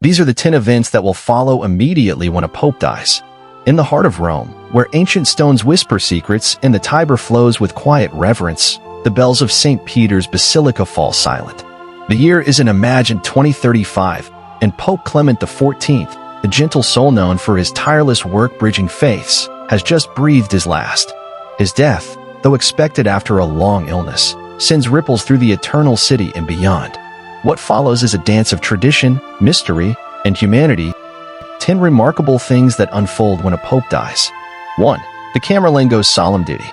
These are the 10 events that will follow immediately when a pope dies. In the heart of Rome, where ancient stones whisper secrets and the Tiber flows with quiet reverence, the bells of St. Peter's Basilica fall silent. The year is an imagined 2035, and Pope Clement XIV, the gentle soul known for his tireless work bridging faiths, has just breathed his last. His death, though expected after a long illness, sends ripples through the eternal city and beyond. What follows is a dance of tradition, mystery, and humanity. 10 remarkable things that unfold when a pope dies. 1. The Camerlengo's solemn duty.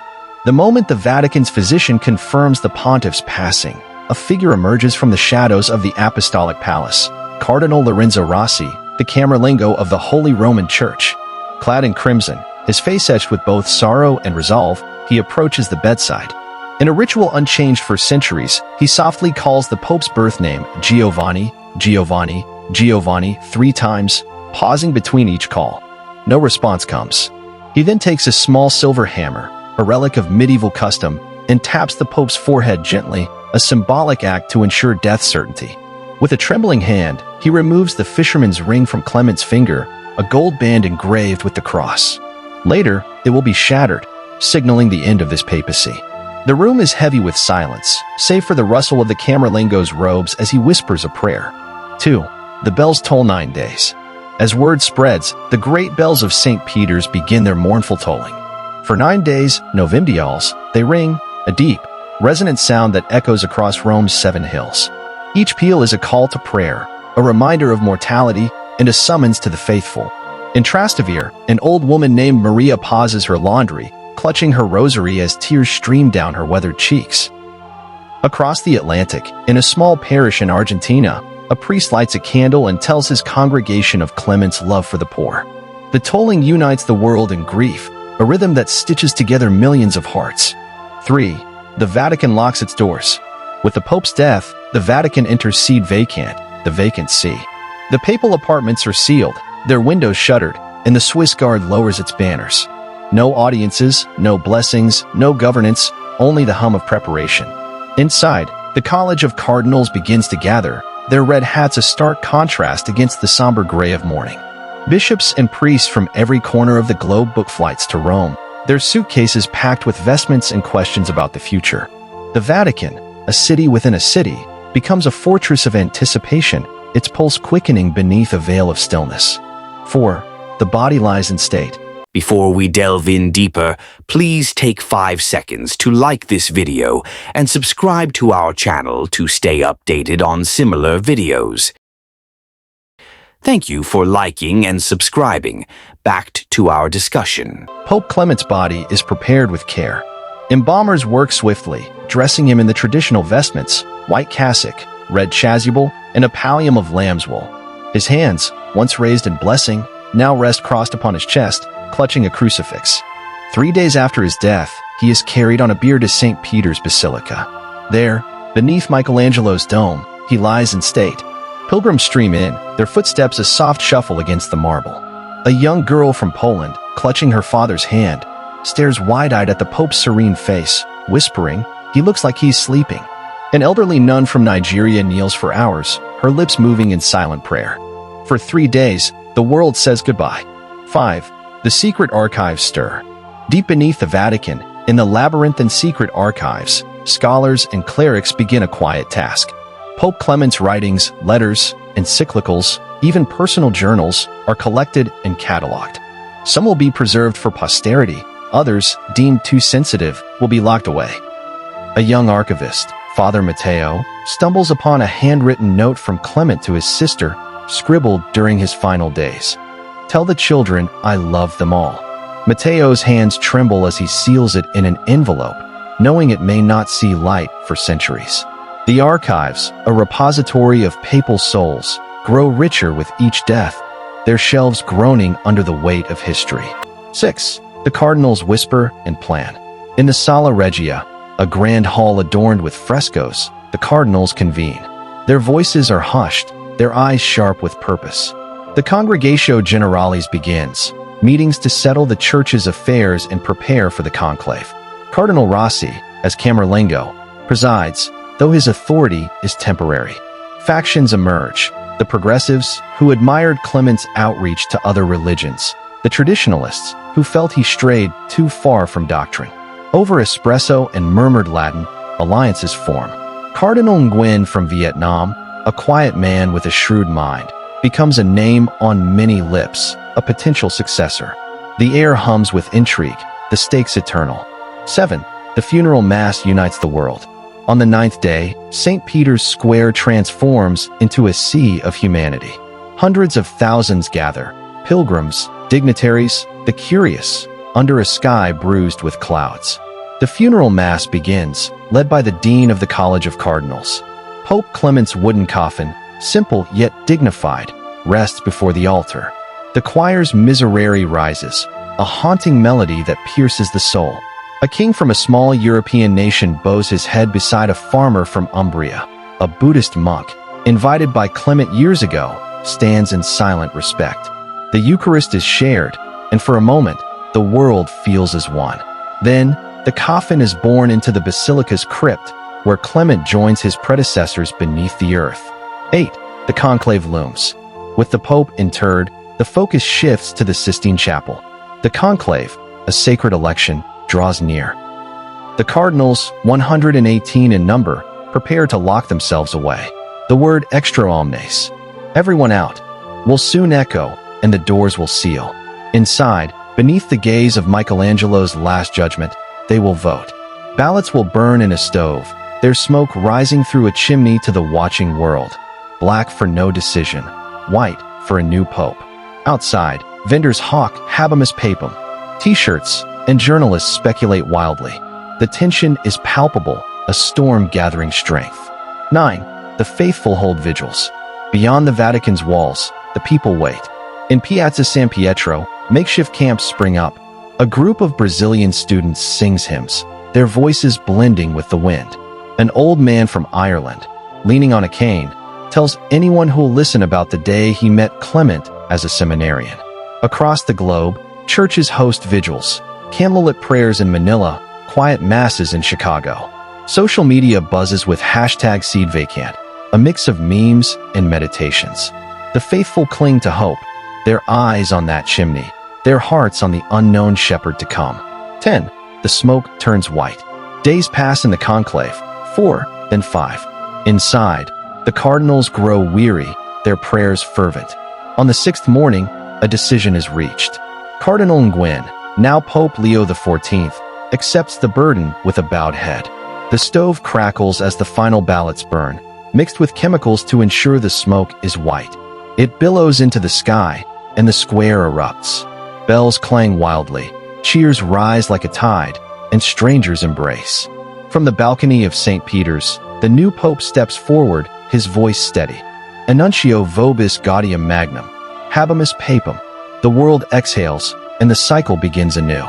The moment the Vatican's physician confirms the pontiff's passing, a figure emerges from the shadows of the apostolic palace. Cardinal Lorenzo Rossi, the Camerlengo of the Holy Roman Church. Clad in crimson, his face etched with both sorrow and resolve, he approaches the bedside. In a ritual unchanged for centuries, he softly calls the Pope's birth name Giovanni, Giovanni, Giovanni 3 times, pausing between each call. No response comes. He then takes a small silver hammer, a relic of medieval custom, and taps the Pope's forehead gently, a symbolic act to ensure death certainty. With a trembling hand, he removes the fisherman's ring from Clement's finger, a gold band engraved with the cross. Later, it will be shattered, signaling the end of this papacy. The room is heavy with silence, save for the rustle of the Camerlengo's robes as he whispers a prayer. 2. The bells toll 9 days. As word spreads, the great bells of St. Peter's begin their mournful tolling. For 9 days, Novimdials, they ring, a deep, resonant sound that echoes across Rome's 7 hills. Each peal is a call to prayer, a reminder of mortality, and a summons to the faithful. In Trastevere, an old woman named Maria pauses her laundry, clutching her rosary as tears stream down her weathered cheeks. Across the Atlantic, in a small parish in Argentina, a priest lights a candle and tells his congregation of Clement's love for the poor. The tolling unites the world in grief, a rhythm that stitches together millions of hearts. 3. The Vatican locks its doors. With the Pope's death, the Vatican enters sede vacant, the vacant see. The papal apartments are sealed, their windows shuttered, and the Swiss Guard lowers its banners. No audiences, no blessings, no governance, only the hum of preparation. Inside, the College of Cardinals begins to gather, their red hats a stark contrast against the somber gray of mourning. Bishops and priests from every corner of the globe book flights to Rome, their suitcases packed with vestments and questions about the future. The Vatican, a city within a city, becomes a fortress of anticipation, its pulse quickening beneath a veil of stillness. 4. The body lies in state. Before we delve in deeper, please take 5 seconds to like this video and subscribe to our channel to stay updated on similar videos. Thank you for liking and subscribing. Back to our discussion. Pope Clement's body is prepared with care. Embalmers work swiftly, dressing him in the traditional vestments, white cassock, red chasuble, and a pallium of lamb's wool. His hands, once raised in blessing, now rest crossed upon his chest, clutching a crucifix. 3 days after his death, he is carried on a bier to St. Peter's Basilica. There, beneath Michelangelo's dome, he lies in state. Pilgrims stream in, their footsteps a soft shuffle against the marble. A young girl from Poland, clutching her father's hand, stares wide-eyed at the Pope's serene face, whispering, "He looks like he's sleeping." An elderly nun from Nigeria kneels for hours, her lips moving in silent prayer. For 3 days, the world says goodbye. 5. The secret archives stir. Deep beneath the Vatican, in the labyrinthine secret archives, scholars and clerics begin a quiet task. Pope Clement's writings, letters, encyclicals, even personal journals, are collected and catalogued. Some will be preserved for posterity, others, deemed too sensitive, will be locked away. A young archivist, Father Matteo, stumbles upon a handwritten note from Clement to his sister, scribbled during his final days. "Tell the children I love them all." Matteo's hands tremble as he seals it in an envelope, knowing it may not see light for centuries. The archives, a repository of papal souls, grow richer with each death, their shelves groaning under the weight of history. 6. The cardinals whisper and plan. In the Sala Regia, a grand hall adorned with frescoes, the cardinals convene. Their voices are hushed, their eyes sharp with purpose. The Congregatio Generalis begins, meetings to settle the church's affairs and prepare for the conclave. Cardinal Rossi, as Camerlengo, presides, though his authority is temporary. Factions emerge, the progressives, who admired Clement's outreach to other religions, the traditionalists, who felt he strayed too far from doctrine. Over espresso and murmured Latin, alliances form. Cardinal Nguyen from Vietnam, a quiet man with a shrewd mind, becomes a name on many lips, a potential successor. The air hums with intrigue, the stakes eternal. 7. The funeral mass unites the world. On the 9th day, St. Peter's Square transforms into a sea of humanity. Hundreds of thousands gather, pilgrims, dignitaries, the curious, under a sky bruised with clouds. The funeral mass begins, led by the Dean of the College of Cardinals. Pope Clement's wooden coffin, simple yet dignified, rests before the altar. The choir's Miserere rises, a haunting melody that pierces the soul. A king from a small European nation bows his head beside a farmer from Umbria. A Buddhist monk, invited by Clement years ago, stands in silent respect. The Eucharist is shared, and for a moment, the world feels as one. Then, the coffin is borne into the basilica's crypt, where Clement joins his predecessors beneath the earth. 8. The conclave looms. With the Pope interred, the focus shifts to the Sistine Chapel. The conclave, a sacred election, draws near. The cardinals, 118 in number, prepare to lock themselves away. The word extra omnes, everyone out, will soon echo, and the doors will seal. Inside, beneath the gaze of Michelangelo's Last Judgment, they will vote. Ballots will burn in a stove, their smoke rising through a chimney to the watching world. Black for no decision, white for a new pope. Outside, vendors hawk habemus papam, t-shirts, and journalists speculate wildly. The tension is palpable, a storm gathering strength. 9. The faithful hold vigils. Beyond the Vatican's walls, the people wait. In Piazza San Pietro, makeshift camps spring up. A group of Brazilian students sings hymns, their voices blending with the wind. An old man from Ireland, leaning on a cane, tells anyone who will listen about the day he met Clement as a seminarian. Across the globe, churches host vigils, candlelit prayers in Manila, quiet masses in Chicago. Social media buzzes with #SeedVacant, a mix of memes and meditations. The faithful cling to hope, their eyes on that chimney, their hearts on the unknown shepherd to come. 10. The smoke turns white. Days pass in the conclave, 4, then 5. Inside, the cardinals grow weary, their prayers fervent. On the 6th morning, a decision is reached. Cardinal Nguyen, now Pope Leo XIV, accepts the burden with a bowed head. The stove crackles as the final ballots burn, mixed with chemicals to ensure the smoke is white. It billows into the sky, and the square erupts. Bells clang wildly, cheers rise like a tide, and strangers embrace. From the balcony of St. Peter's, the new pope steps forward, his voice steady. Annuncio vobis gaudium magnum, habemus papam. The world exhales, and the cycle begins anew.